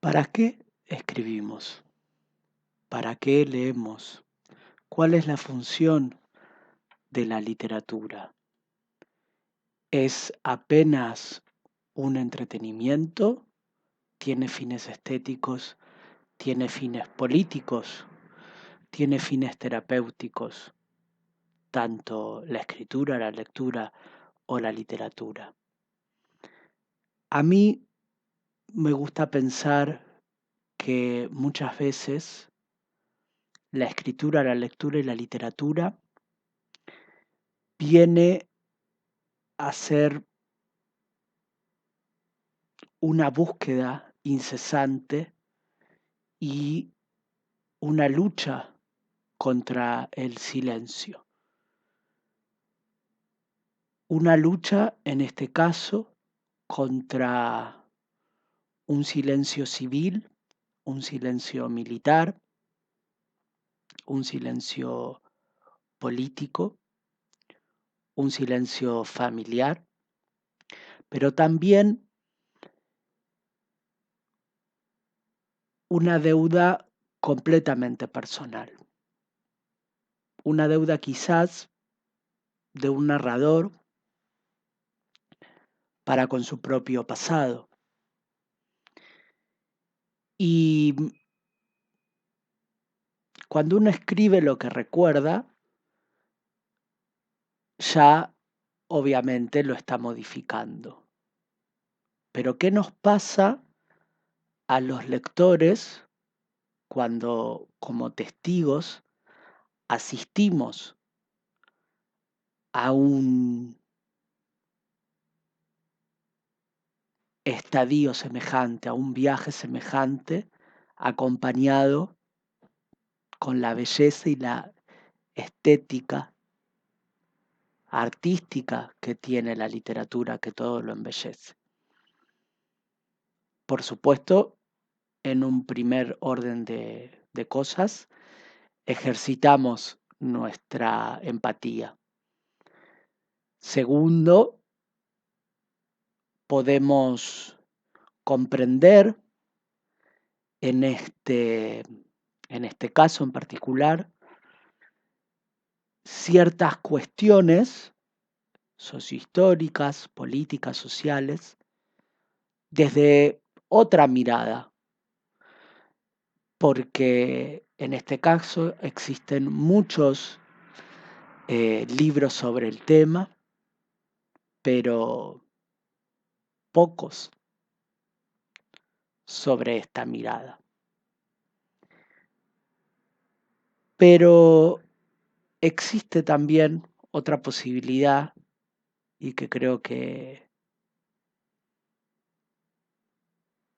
¿Para qué escribimos? ¿Para qué leemos? ¿Cuál es la función de la literatura? ¿Es apenas un entretenimiento? ¿Tiene fines estéticos? ¿Tiene fines políticos? ¿Tiene fines terapéuticos? Tanto la escritura, la lectura o la literatura. A mí me gusta pensar que muchas veces la escritura, la lectura y la literatura viene a ser una búsqueda incesante y una lucha contra el silencio. Una lucha, en este caso, contra un silencio civil, un silencio militar, un silencio político, un silencio familiar, pero también una deuda completamente personal. Una deuda quizás de un narrador para con su propio pasado. Y cuando uno escribe lo que recuerda, ya obviamente lo está modificando. Pero ¿qué nos pasa a los lectores cuando como testigos asistimos a un estadio semejante, a un viaje semejante, acompañado con la belleza y la estética artística que tiene la literatura, que todo lo embellece? Por supuesto, en un primer orden de cosas, ejercitamos nuestra empatía. Segundo, podemos comprender en este caso en particular ciertas cuestiones sociohistóricas, políticas, sociales, desde otra mirada, porque en este caso existen muchos libros sobre el tema, pero pocos sobre esta mirada. Pero existe también otra posibilidad, y que creo que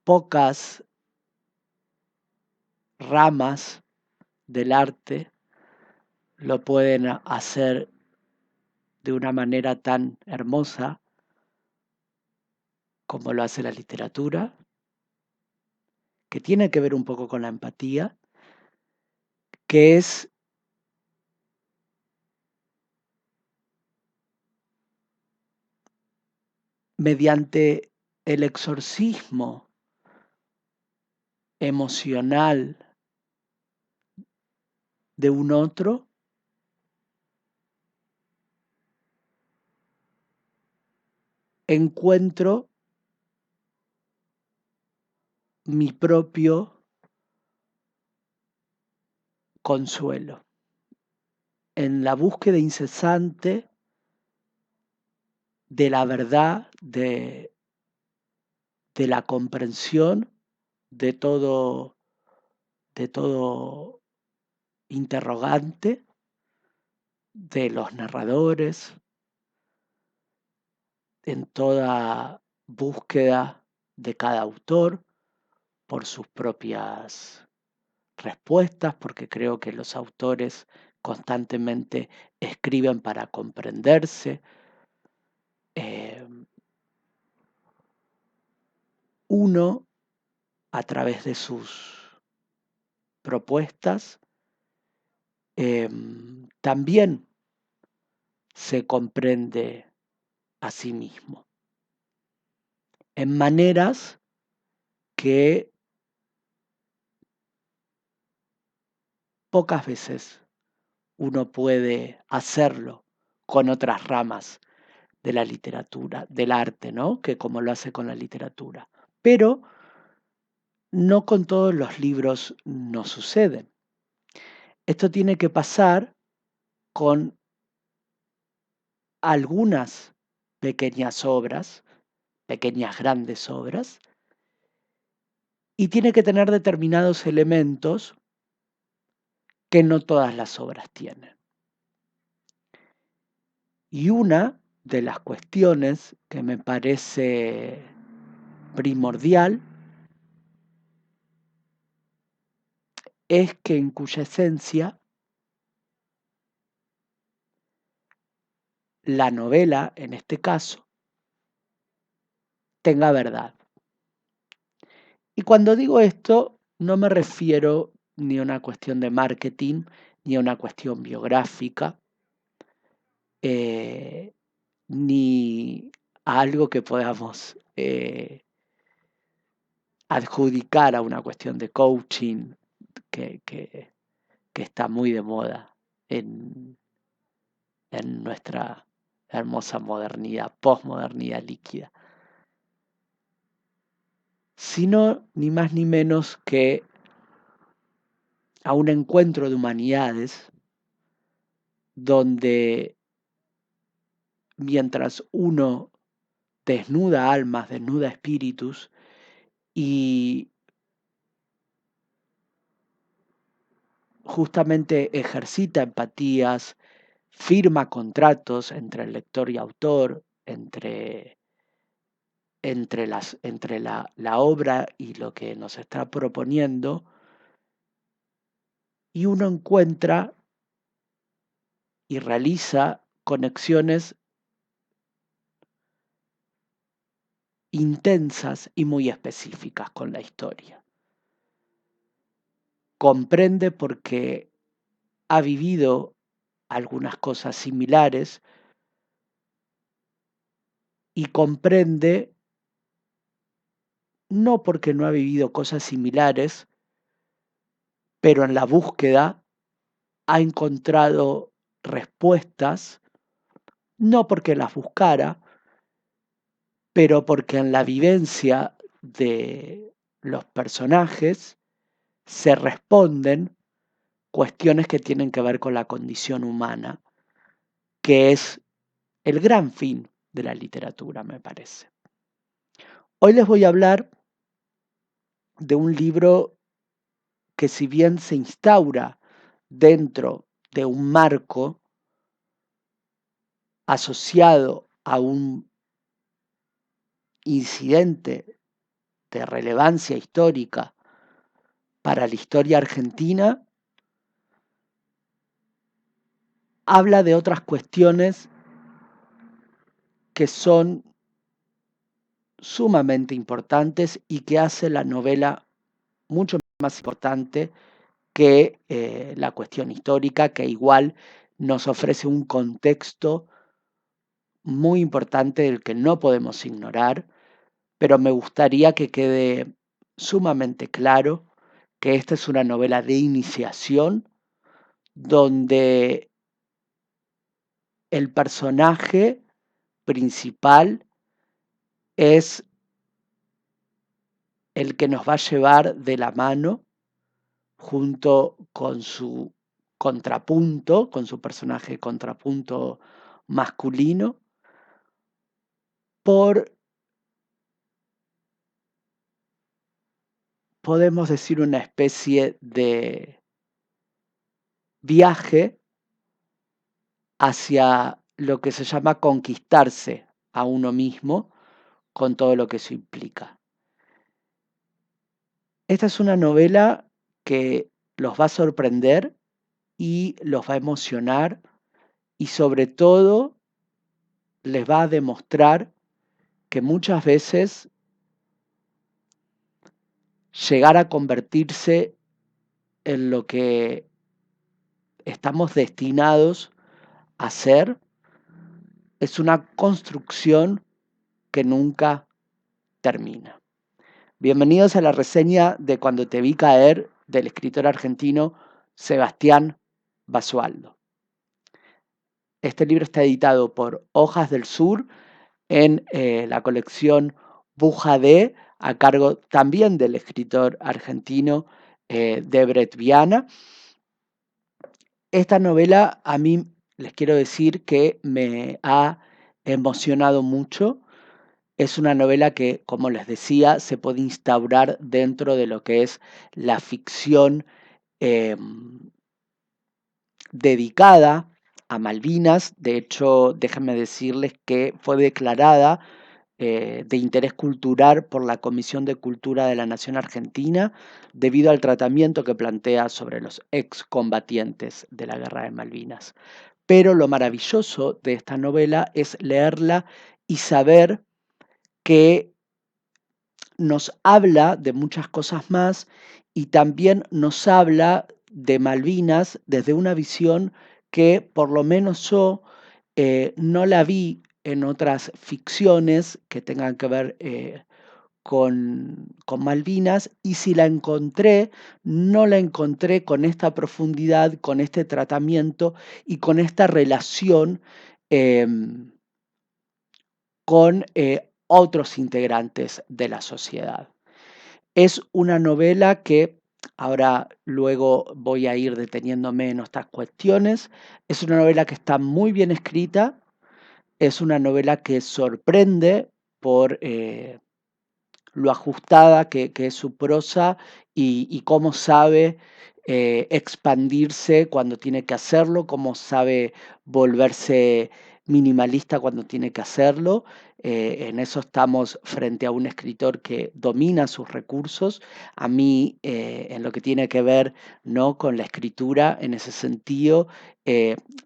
pocas ramas del arte lo pueden hacer de una manera tan hermosa como lo hace la literatura, que tiene que ver un poco con la empatía, que es mediante el exorcismo emocional de un otro, encuentro mi propio consuelo en la búsqueda incesante de la verdad, de la comprensión de todo interrogante, de los narradores, en toda búsqueda de cada autor por sus propias respuestas, porque creo que los autores constantemente escriben para comprenderse. Uno, a través de sus propuestas, también se comprende a sí mismo en maneras que pocas veces uno puede hacerlo con otras ramas de la literatura, del arte, ¿no? Que como lo hace con la literatura. Pero no con todos los libros nos suceden. Esto tiene que pasar con algunas pequeñas obras, pequeñas grandes obras, y tiene que tener determinados elementos que no todas las obras tienen. Y una de las cuestiones que me parece primordial es que en cuya esencia la novela, en este caso, tenga verdad. Y cuando digo esto, no me refiero ni a una cuestión de marketing, ni a una cuestión biográfica, ni a algo que podamos adjudicar a una cuestión de coaching que está muy de moda en nuestra hermosa modernidad, posmodernidad líquida, sino ni más ni menos que a un encuentro de humanidades donde mientras uno desnuda almas, desnuda espíritus y justamente ejercita empatías, firma contratos entre el lector y autor, entre la obra y lo que nos está proponiendo, y uno encuentra y realiza conexiones intensas y muy específicas con la historia. Comprende porque ha vivido algunas cosas similares y comprende no porque no ha vivido cosas similares, pero en la búsqueda ha encontrado respuestas, no porque las buscara, pero porque en la vivencia de los personajes se responden cuestiones que tienen que ver con la condición humana, que es el gran fin de la literatura, me parece. Hoy les voy a hablar de un libro que, si bien se instaura dentro de un marco asociado a un incidente de relevancia histórica para la historia argentina, habla de otras cuestiones que son sumamente importantes y que hace la novela mucho más importante que la cuestión histórica, que igual nos ofrece un contexto muy importante del que no podemos ignorar, pero me gustaría que quede sumamente claro que esta es una novela de iniciación donde el personaje principal es el que nos va a llevar de la mano junto con su contrapunto, con su personaje contrapunto masculino, por, podemos decir, una especie de viaje hacia lo que se llama conquistarse a uno mismo, con todo lo que eso implica. Esta es una novela que los va a sorprender y los va a emocionar y sobre todo les va a demostrar que muchas veces llegar a convertirse en lo que estamos destinados a ser es una construcción que nunca termina. Bienvenidos a la reseña de Cuando te vi caer, del escritor argentino Sebastián Basualdo. Este libro está editado por Hojas del Sur en la colección Bujadé, a cargo también del escritor argentino Debret Viana. Esta novela a mí les quiero decir que me ha emocionado mucho. Es una novela que, como les decía, se puede instaurar dentro de lo que es la ficción eh, dedicada a Malvinas. De hecho, déjenme decirles que fue declarada de interés cultural por la Comisión de Cultura de la Nación Argentina debido al tratamiento que plantea sobre los excombatientes de la Guerra de Malvinas. Pero lo maravilloso de esta novela es leerla y saber que nos habla de muchas cosas más y también nos habla de Malvinas desde una visión que por lo menos yo no la vi en otras ficciones que tengan que ver con Malvinas, y si la encontré, no la encontré con esta profundidad, con este tratamiento y con esta relación con otros integrantes de la sociedad. Es una novela que, ahora luego voy a ir deteniéndome en estas cuestiones, es una novela que está muy bien escrita, es una novela que sorprende por lo ajustada que es su prosa y cómo sabe expandirse cuando tiene que hacerlo, cómo sabe volverse minimalista cuando tiene que hacerlo. En eso estamos frente a un escritor que domina sus recursos. A mí, en lo que tiene que ver, ¿no?, con la escritura, en ese sentido,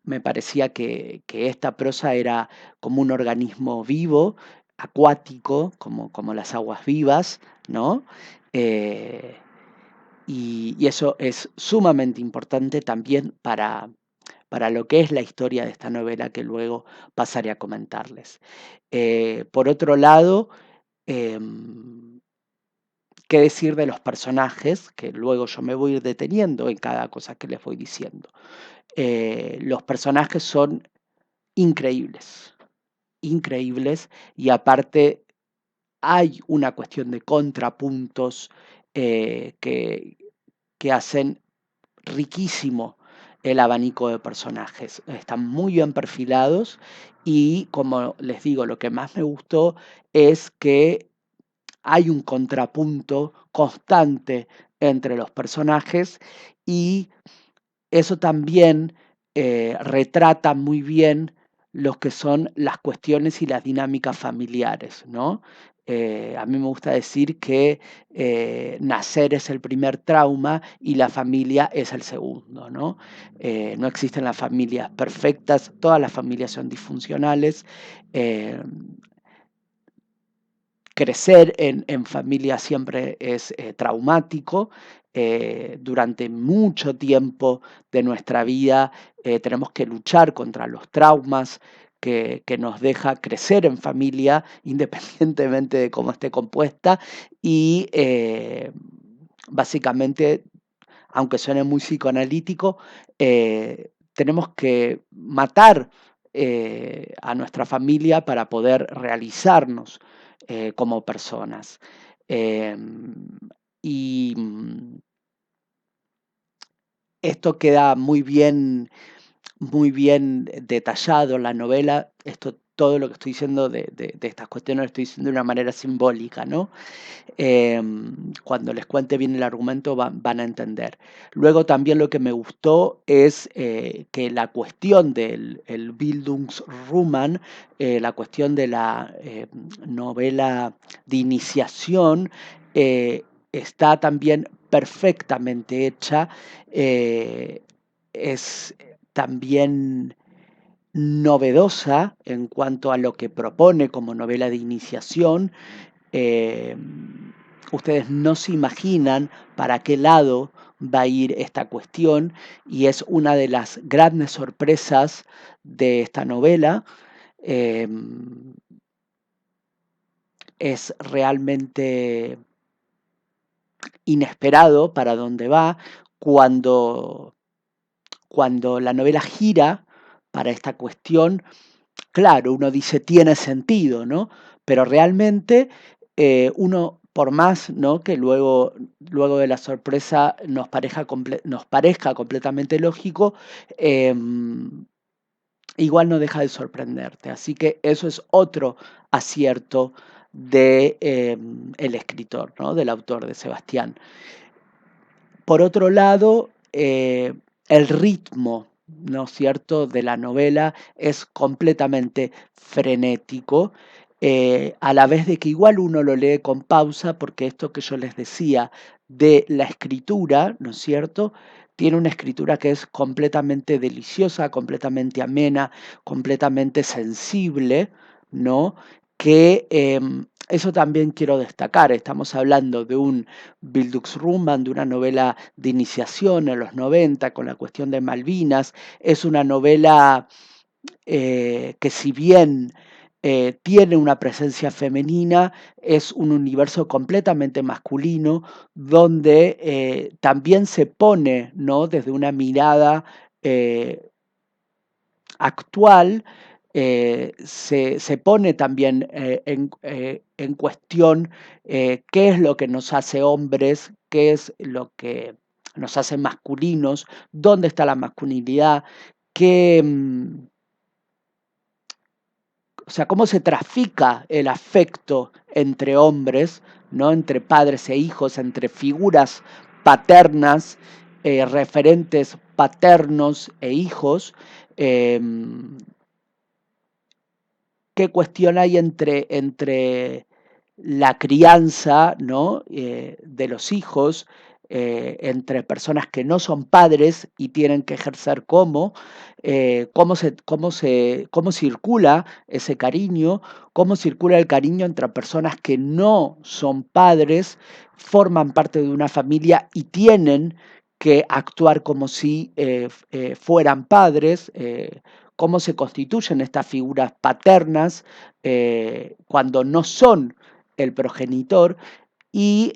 me parecía que esta prosa era como un organismo vivo, acuático, como las aguas vivas, ¿no? Eh, y eso es sumamente importante también para lo que es la historia de esta novela que luego pasaré a comentarles. Por otro lado, ¿qué decir de los personajes? Que luego yo me voy a ir deteniendo en cada cosa que les voy diciendo. Los personajes son increíbles, increíbles, y aparte hay una cuestión de contrapuntos que hacen riquísimo el abanico de personajes. Están muy bien perfilados y, como les digo, lo que más me gustó es que hay un contrapunto constante entre los personajes, y eso también retrata muy bien lo que son las cuestiones y las dinámicas familiares, ¿no? A mí me gusta decir que nacer es el primer trauma y la familia es el segundo, ¿no? No existen las familias perfectas, todas las familias son disfuncionales. eh, Crecer en familia siempre es traumático. Durante mucho tiempo de nuestra vida tenemos que luchar contra los traumas que nos deja crecer en familia, independientemente de cómo esté compuesta. Y básicamente, aunque suene muy psicoanalítico, tenemos que matar a nuestra familia para poder realizarnos como personas. Em, y esto queda muy bien detallado en la novela. Esto, todo lo que estoy diciendo de estas cuestiones lo estoy diciendo de una manera simbólica, ¿no? Cuando les cuente bien el argumento van a entender. Luego también lo que me gustó es que la cuestión del el Bildungsroman, la cuestión de la novela de iniciación, está también perfectamente hecha. Es también novedosa en cuanto a lo que propone como novela de iniciación. eh, Ustedes no se imaginan para qué lado va a ir esta cuestión, y es una de las grandes sorpresas de esta novela. Eh, es realmente inesperado para dónde va cuando cuando la novela gira para esta cuestión, claro, uno dice tiene sentido, ¿no? Pero realmente uno, por más, ¿no?, que luego de la sorpresa nos parezca completamente lógico, igual no deja de sorprenderte. Así que eso es otro acierto de el escritor, ¿no?, del autor, de Sebastián. Por otro lado, el ritmo, ¿no es cierto?, de la novela es completamente frenético, a la vez de que igual uno lo lee con pausa, porque esto que yo les decía de la escritura, ¿no es cierto?, tiene una escritura que es completamente deliciosa, completamente amena, completamente sensible, ¿no? Que eso también quiero destacar. Estamos hablando de un Bildungsroman, de una novela de iniciación en los 90 con la cuestión de Malvinas. Es una novela que, si bien tiene una presencia femenina, es un universo completamente masculino, donde también se pone, ¿no?, desde una mirada actual, se pone también en cuestión qué es lo que nos hace hombres, qué es lo que nos hace masculinos, dónde está la masculinidad, qué, o sea, cómo se trafica el afecto entre hombres, ¿no?, entre padres e hijos, entre figuras paternas, referentes paternos e hijos. em, ¿Qué cuestión hay entre la crianza, ¿no?, de los hijos, entre personas que no son padres y tienen que ejercer como, cómo circula ese cariño, cómo circula el cariño entre personas que no son padres, forman parte de una familia y tienen que actuar como si fueran padres, cómo se constituyen estas figuras paternas cuando no son el progenitor. Y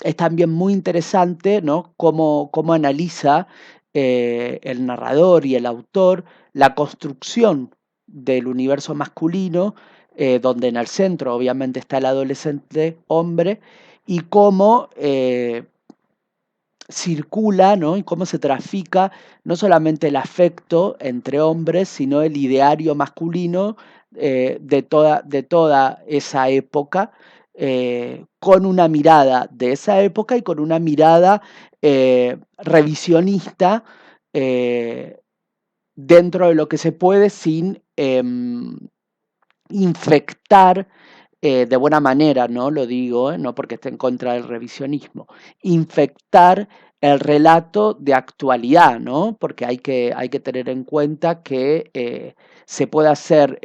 es también muy interesante, ¿no?, cómo analiza el narrador y el autor la construcción del universo masculino, donde en el centro obviamente está el adolescente hombre, y cómo circula, ¿no?, y cómo se trafica no solamente el afecto entre hombres, sino el ideario masculino de toda esa época, con una mirada de esa época y con una mirada revisionista, eh, dentro de lo que se puede, sin infectar de buena manera, ¿no? Lo digo, no porque esté en contra del revisionismo, infectar el relato de actualidad, ¿no? Porque hay que tener en cuenta que se puede hacer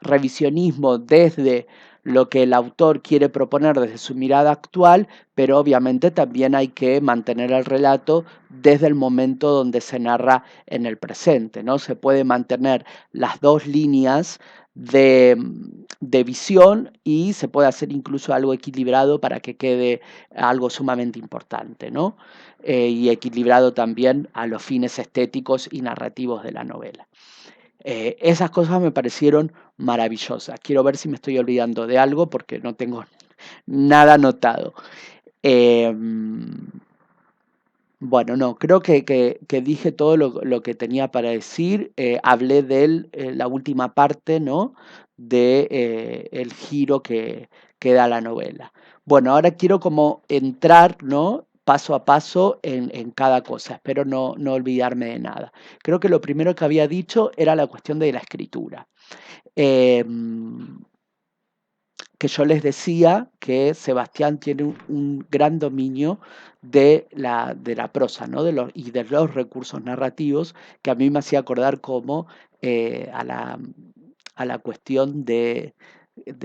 revisionismo desde lo que el autor quiere proponer desde su mirada actual, pero obviamente también hay que mantener el relato desde el momento donde se narra en el presente, ¿no? Se puede mantener las dos líneas de visión y se puede hacer incluso algo equilibrado para que quede algo sumamente importante, ¿no? Y equilibrado también a los fines estéticos y narrativos de la novela. Esas cosas me parecieron maravillosas. Quiero ver si me estoy olvidando de algo porque no tengo nada anotado. Bueno, no, creo que dije todo lo que tenía para decir. Hablé de la última parte, ¿no?, de el giro que da la novela. Bueno, ahora quiero como entrar, ¿no?, paso a paso en cada cosa. Espero no olvidarme de nada. Creo que lo primero que había dicho era la cuestión de la escritura. Em, que yo les decía que Sebastián tiene un gran dominio de la prosa, ¿no?, y de los recursos narrativos, que a mí me hacía acordar como a la cuestión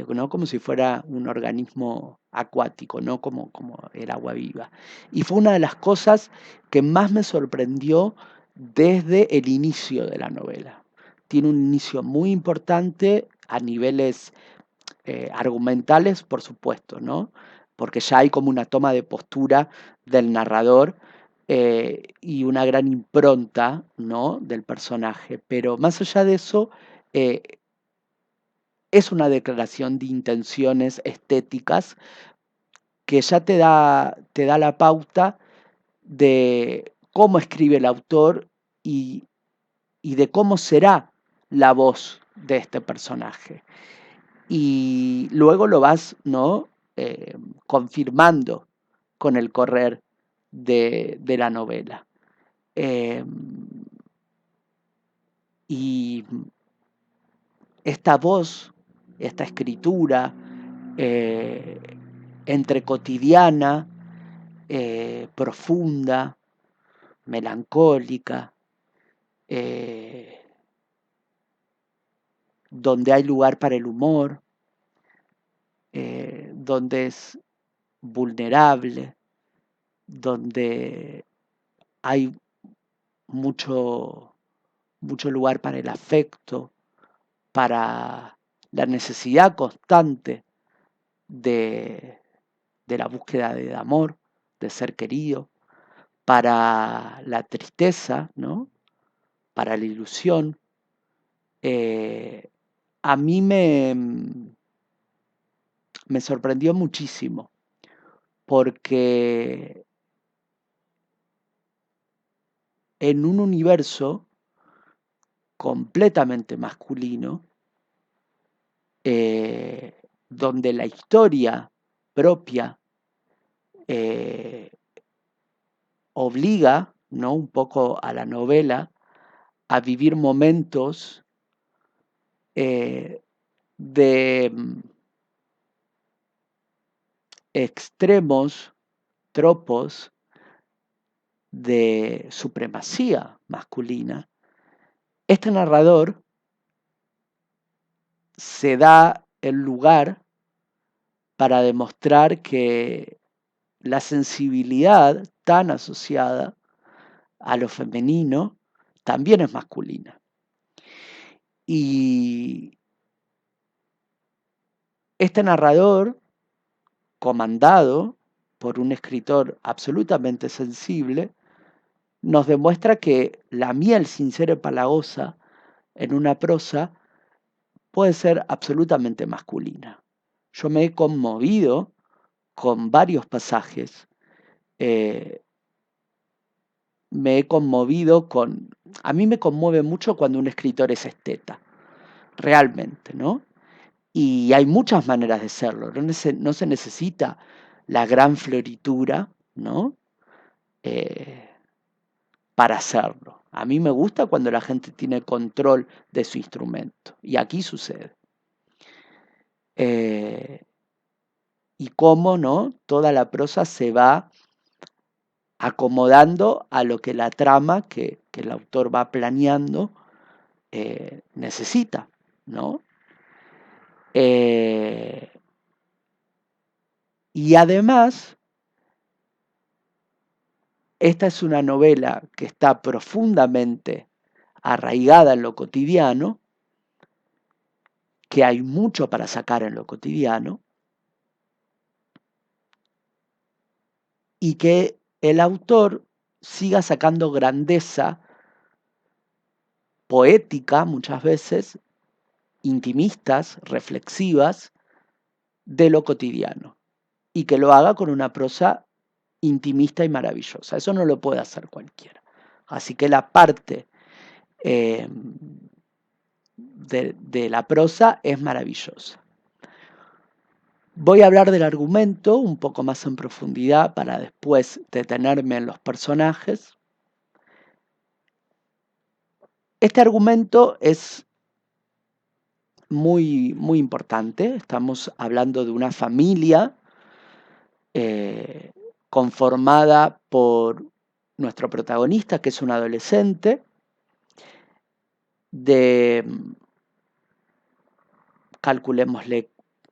¿no?, como si fuera un organismo acuático, ¿no?, como el agua viva. Y fue una de las cosas que más me sorprendió desde el inicio de la novela. Tiene un inicio muy importante a niveles argumentales, por supuesto, ¿no? Porque ya hay como una toma de postura del narrador y una gran impronta, ¿no?, del personaje. Pero más allá de eso, eh, es una declaración de intenciones estéticas que ya te da la pauta de cómo escribe el autor y, y de cómo será la voz de este personaje. Y luego lo vas, ¿no?, confirmando con el correr de la novela. Eh, y esta voz, esta escritura, eh, entre cotidiana, profunda, melancólica, eh, donde hay lugar para el humor, donde es vulnerable, donde hay mucho, mucho lugar para el afecto, para la necesidad constante de, de la búsqueda de amor, de ser querido, para la tristeza, ¿no?, para la ilusión. Eh, a mí me sorprendió muchísimo porque en un universo completamente masculino, donde la historia propia eh, obliga, ¿no?, un poco a la novela a vivir momentos de extremos, tropos de supremacía masculina. Este narrador se da el lugar para demostrar que la sensibilidad tan asociada a lo femenino también es masculina. Y este narrador, comandado por un escritor absolutamente sensible, nos demuestra que la miel sincera y empalagosa en una prosa puede ser absolutamente masculina. Yo me he conmovido con varios pasajes. eh, Me he conmovido con... A mí me conmueve mucho cuando un escritor es esteta, realmente, ¿no? Y hay muchas maneras de serlo. No se necesita la gran floritura, ¿no?, Eh, para hacerlo. A mí me gusta cuando la gente tiene control de su instrumento. Y aquí sucede. Eh, y cómo, ¿no?, toda la prosa se va acomodando a lo que la trama que el autor va planeando necesita, ¿no? Eh, y además, esta es una novela que está profundamente arraigada en lo cotidiano, que hay mucho para sacar en lo cotidiano, y que el autor siga sacando grandeza poética, muchas veces, intimistas, reflexivas, de lo cotidiano, y que lo haga con una prosa intimista y maravillosa. Eso no lo puede hacer cualquiera. Así que la parte eh, de la prosa es maravillosa. Voy a hablar del argumento un poco más en profundidad para después detenerme en los personajes. Este argumento es muy, muy importante. Estamos hablando de una familia conformada por nuestro protagonista, que es un adolescente de, calculémosle,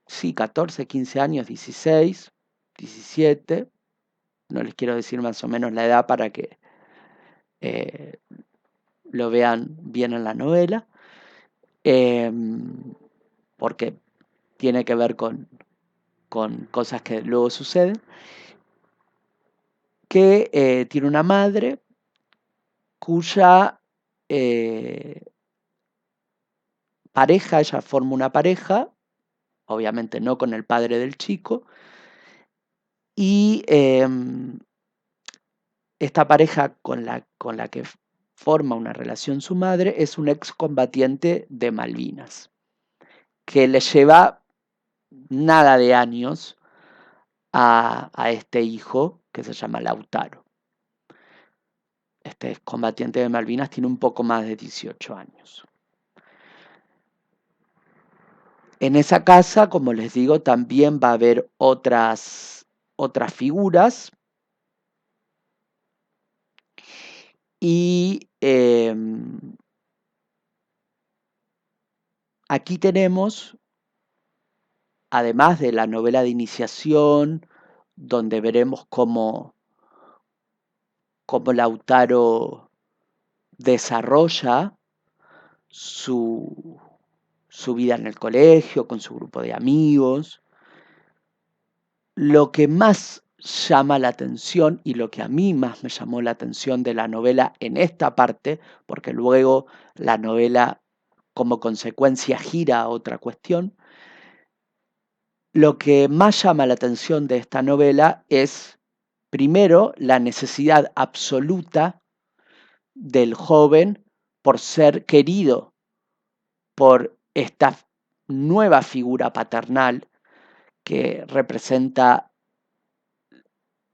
sí, 14, 15 años, 16, 17. No les quiero decir más o menos la edad para que eh, lo vean bien en la novela, porque tiene que ver con cosas que luego suceden. que tiene una madre cuya pareja, ella forma una pareja, obviamente no con el padre del chico, y esta pareja con la que forma una relación su madre es un excombatiente de Malvinas, que le lleva nada de años a este hijo que se llama Lautaro. Este excombatiente de Malvinas tiene un poco más de 18 años. En esa casa, como les digo, también va a haber otras figuras. Y aquí tenemos, además de la novela de iniciación, donde veremos cómo Lautaro desarrolla su vida en el colegio, con su grupo de amigos. Lo que más llama la atención y lo que a mí más me llamó la atención de la novela en esta parte, porque luego la novela como consecuencia gira a otra cuestión, lo que más llama la atención de esta novela es, primero, la necesidad absoluta del joven por ser querido por esta nueva figura paternal que representa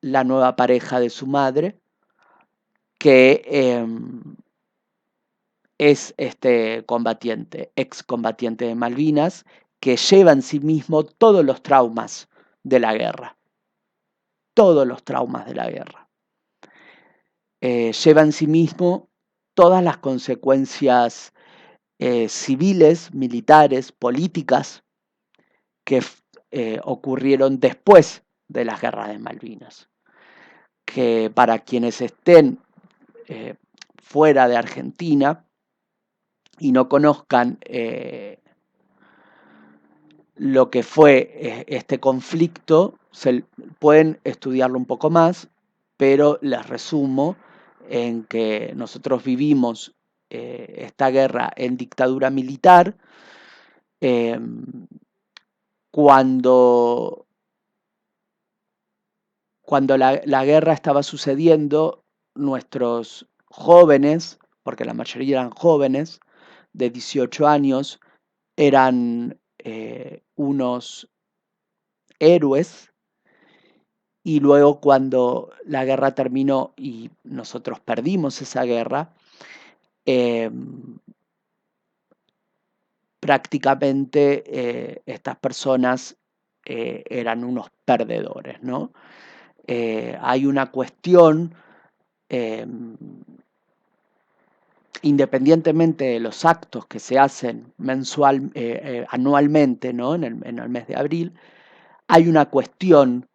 la nueva pareja de su madre, que es este combatiente, excombatiente de Malvinas, que lleva en sí mismo todos los traumas de la guerra. Todos los traumas de la guerra. Lleva en sí mismo todas las consecuencias civiles, militares, políticas que ocurrieron después de las guerras de Malvinas. Que para quienes estén fuera de Argentina y no conozcan lo que fue este conflicto, pueden estudiarlo un poco más, pero les resumo en que nosotros vivimos esta guerra en dictadura militar. Cuando la guerra estaba sucediendo, nuestros jóvenes, porque la mayoría eran jóvenes, de 18 años, eran unos héroes, y luego cuando la guerra terminó y nosotros perdimos esa guerra, prácticamente estas personas eran unos perdedores, ¿no? Hay una cuestión, independientemente de los actos que se hacen anualmente, ¿no? en el mes de abril, hay una cuestión,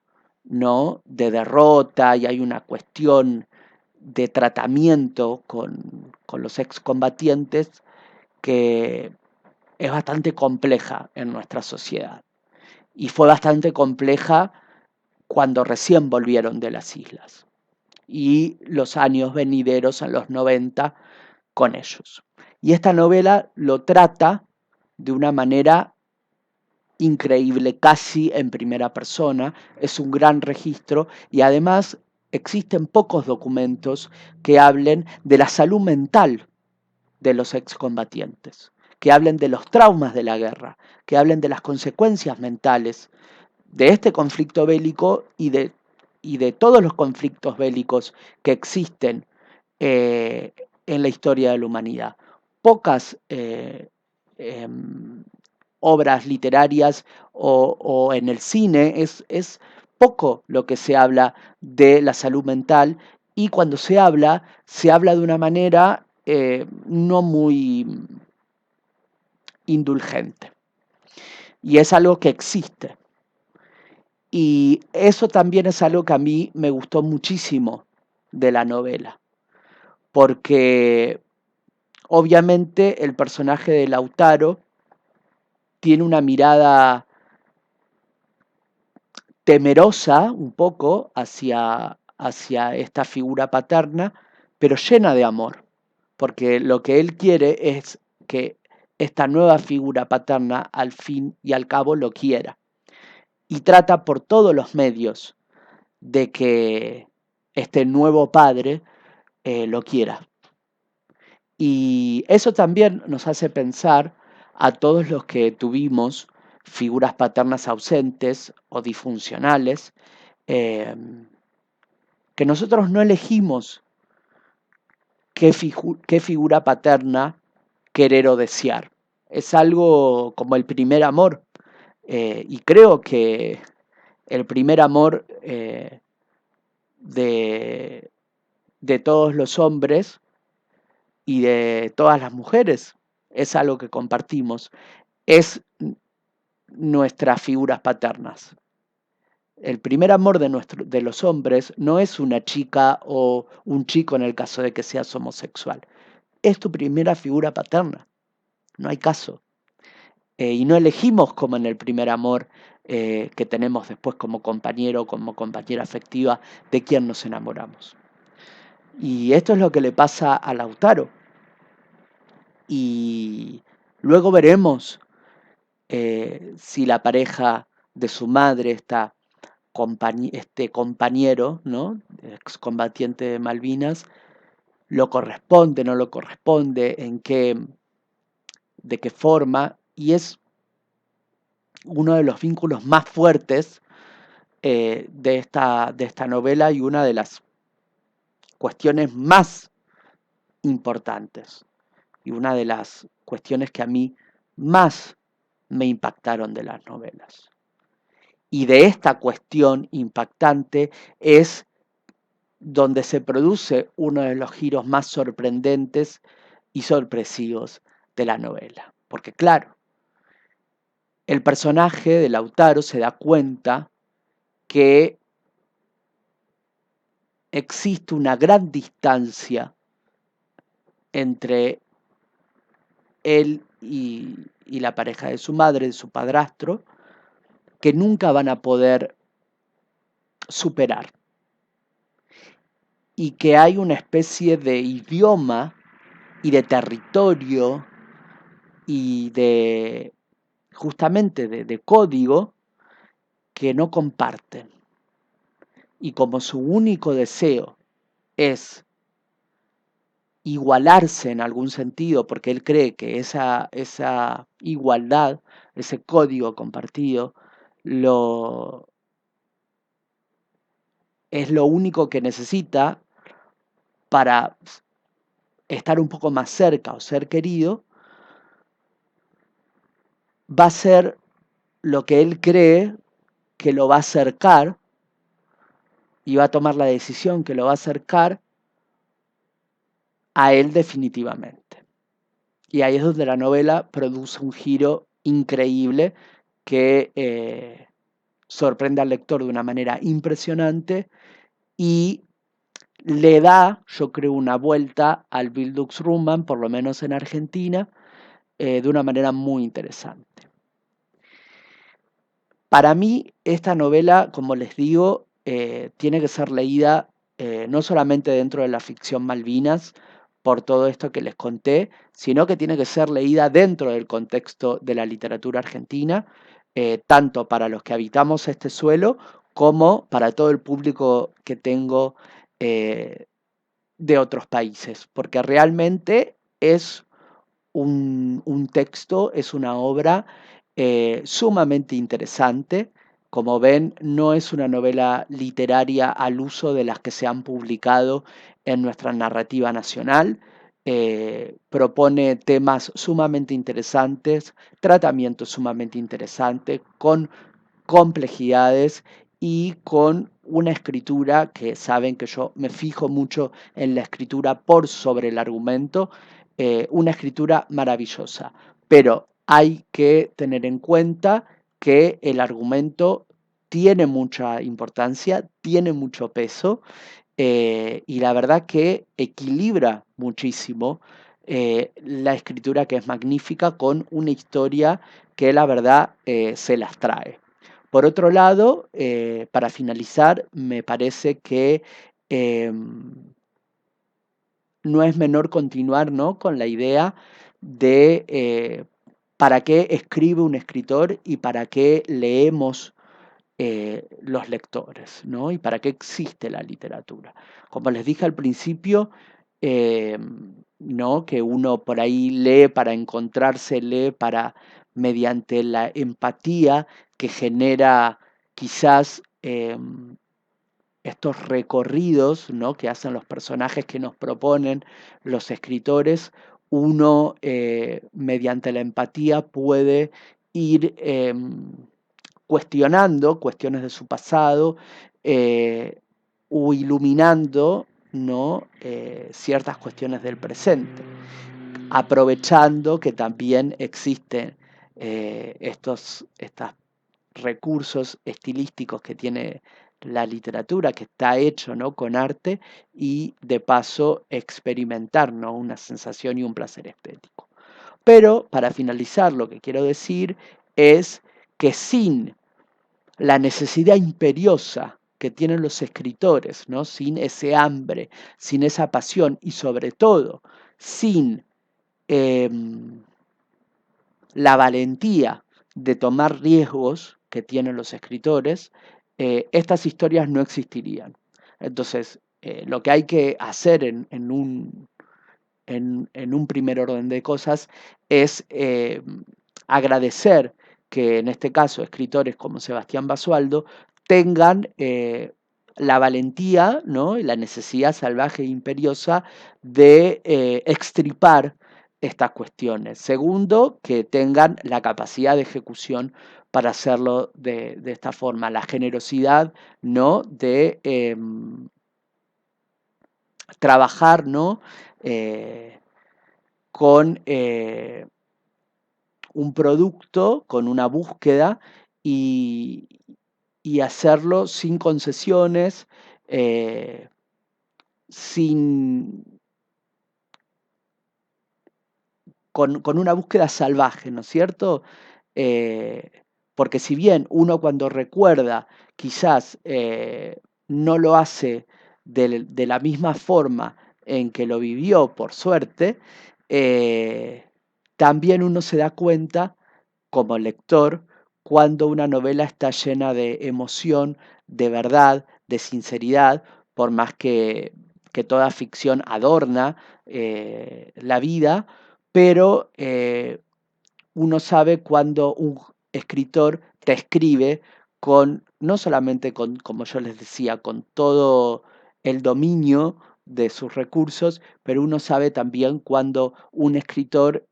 ¿no? de derrota y hay una cuestión de tratamiento con los excombatientes que es bastante compleja en nuestra sociedad. Y fue bastante compleja cuando recién volvieron de las islas. Y los años venideros, en los 90, con ellos. Y esta novela lo trata de una manera increíble, casi en primera persona. Es un gran registro y además existen pocos documentos que hablen de la salud mental de los excombatientes, que hablen de los traumas de la guerra, que hablen de las consecuencias mentales de este conflicto bélico y de todos los conflictos bélicos que existen en la historia de la humanidad. Pocas obras literarias o en el cine es poco lo que se habla de la salud mental, y cuando se habla de una manera no muy indulgente. Y es algo que existe. Y eso también es algo que a mí me gustó muchísimo de la novela, porque obviamente el personaje de Lautaro tiene una mirada temerosa un poco hacia hacia esta figura paterna, pero llena de amor, porque lo que él quiere es que esta nueva figura paterna al fin y al cabo lo quiera, y trata por todos los medios de que este nuevo padre lo quiera. Y eso también nos hace pensar a todos los que tuvimos figuras paternas ausentes o disfuncionales, eh, que nosotros no elegimos qué figura paterna querer o desear. Es algo como el primer amor. Y creo que el primer amor de, de todos los hombres y de todas las mujeres es algo que compartimos. Es nuestras figuras paternas. El primer amor de los hombres no es una chica o un chico en el caso de que seas homosexual. Es tu primera figura paterna. No hay caso. Y no elegimos como en el primer amor que tenemos después como compañero, como compañera afectiva, de quién nos enamoramos. Y esto es lo que le pasa a Lautaro. Y luego veremos si la pareja de su madre, este compañero, ¿no? Excombatiente de Malvinas, lo corresponde, no lo corresponde, de qué forma, y es uno de los vínculos más fuertes de esta novela y una de las cuestiones más importantes y una de las cuestiones que a mí más me impactaron de las novelas. Y de esta cuestión impactante es donde se produce uno de los giros más sorprendentes y sorpresivos de la novela. Porque claro, el personaje de Lautaro se da cuenta que existe una gran distancia entre él y la pareja de su madre, de su padrastro, que nunca van a poder superar. Y que hay una especie de idioma y de territorio y de justamente de código que no comparten. Y como su único deseo es igualarse en algún sentido, porque él cree que esa igualdad, ese código compartido, es lo único que necesita para estar un poco más cerca o ser querido, va a ser lo que él cree que lo va a acercar y va a tomar la decisión que lo va a acercar a él definitivamente. Y ahí es donde la novela produce un giro increíble que sorprende al lector de una manera impresionante y le da, yo creo, una vuelta al Bildungsroman, por lo menos en Argentina, de una manera muy interesante. Para mí, esta novela, como les digo, tiene que ser leída no solamente dentro de la ficción Malvinas, por todo esto que les conté, sino que tiene que ser leída dentro del contexto de la literatura argentina, tanto para los que habitamos este suelo como para todo el público que tengo de otros países, porque realmente es un texto, es una obra sumamente interesante. Como ven, no es una novela literaria al uso de las que se han publicado en nuestra narrativa nacional. Propone temas sumamente interesantes, tratamientos sumamente interesantes, con complejidades y con una escritura que saben que yo me fijo mucho en la escritura por sobre el argumento, una escritura maravillosa, pero hay que tener en cuenta que el argumento tiene mucha importancia, tiene mucho peso y la verdad que equilibra muchísimo la escritura que es magnífica con una historia que la verdad se las trae. Por otro lado, para finalizar, me parece que no es menor continuar, ¿no?, con la idea de para qué escribe un escritor y para qué leemos los lectores, ¿no? Y para qué existe la literatura. Como les dije al principio, eh, ¿no?, que uno por ahí lee para encontrarse, lee para mediante la empatía que genera quizás estos recorridos, ¿no?, que hacen los personajes que nos proponen los escritores. Uno, mediante la empatía, puede ir cuestionando cuestiones de su pasado, o iluminando, ¿no?, ciertas cuestiones del presente, aprovechando que también existen estos recursos estilísticos que tiene la literatura, que está hecho, ¿no?, con arte, y de paso experimentar, ¿no?, una sensación y un placer estético. Pero para finalizar, lo que quiero decir es que sin la necesidad imperiosa que tienen los escritores, ¿no?, sin ese hambre, sin esa pasión y sobre todo sin la valentía de tomar riesgos que tienen los escritores, estas historias no existirían. Entonces, lo que hay que hacer en un primer orden de cosas es agradecer que en este caso escritores como Sebastián Basualdo tengan la valentía, ¿no?, y la necesidad salvaje e imperiosa de extirpar estas cuestiones. Segundo, que tengan la capacidad de ejecución para hacerlo de esta forma, la generosidad, ¿no?, de trabajar, ¿no?, con un producto, con una búsqueda y, y hacerlo sin concesiones, eh, sin, con una búsqueda salvaje, ¿no es cierto? Eh, Porque si bien uno cuando recuerda quizás no lo hace de la misma forma en que lo vivió, por suerte, eh, también uno se da cuenta como lector cuando una novela está llena de emoción, de verdad, de sinceridad, por más que toda ficción adorna la vida, pero uno sabe cuando un escritor te escribe con, no solamente con, como yo les decía, con todo el dominio de sus recursos, pero uno sabe también cuando un escritor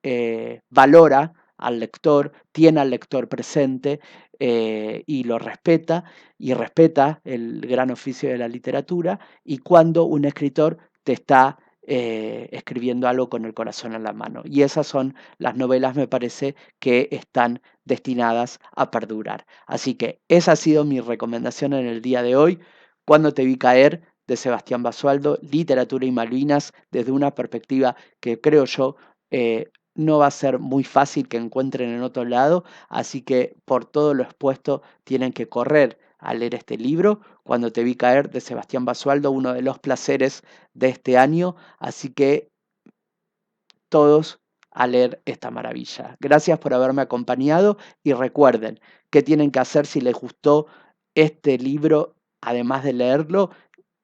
valora al lector, tiene al lector presente y lo respeta, y respeta el gran oficio de la literatura, y cuando un escritor te está escribiendo algo con el corazón en la mano. Y esas son las novelas, me parece, que están destinadas a perdurar. Así que esa ha sido mi recomendación en el día de hoy. Cuando te vi caer, de Sebastián Basualdo, Literatura y Malvinas, desde una perspectiva que creo yo no va a ser muy fácil que encuentren en otro lado, así que por todo lo expuesto tienen que correr a leer este libro. Cuando te vi caer, de Sebastián Basualdo, uno de los placeres de este año, así que todos a leer esta maravilla. Gracias por haberme acompañado y recuerden qué tienen que hacer si les gustó este libro, además de leerlo.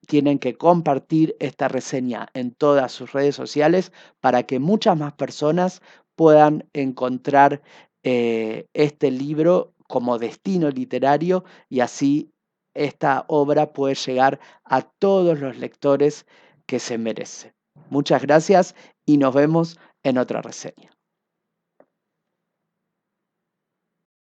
Tienen que compartir esta reseña en todas sus redes sociales para que muchas más personas puedan encontrar este libro como destino literario y así esta obra puede llegar a todos los lectores que se merece. Muchas gracias y nos vemos en otra reseña.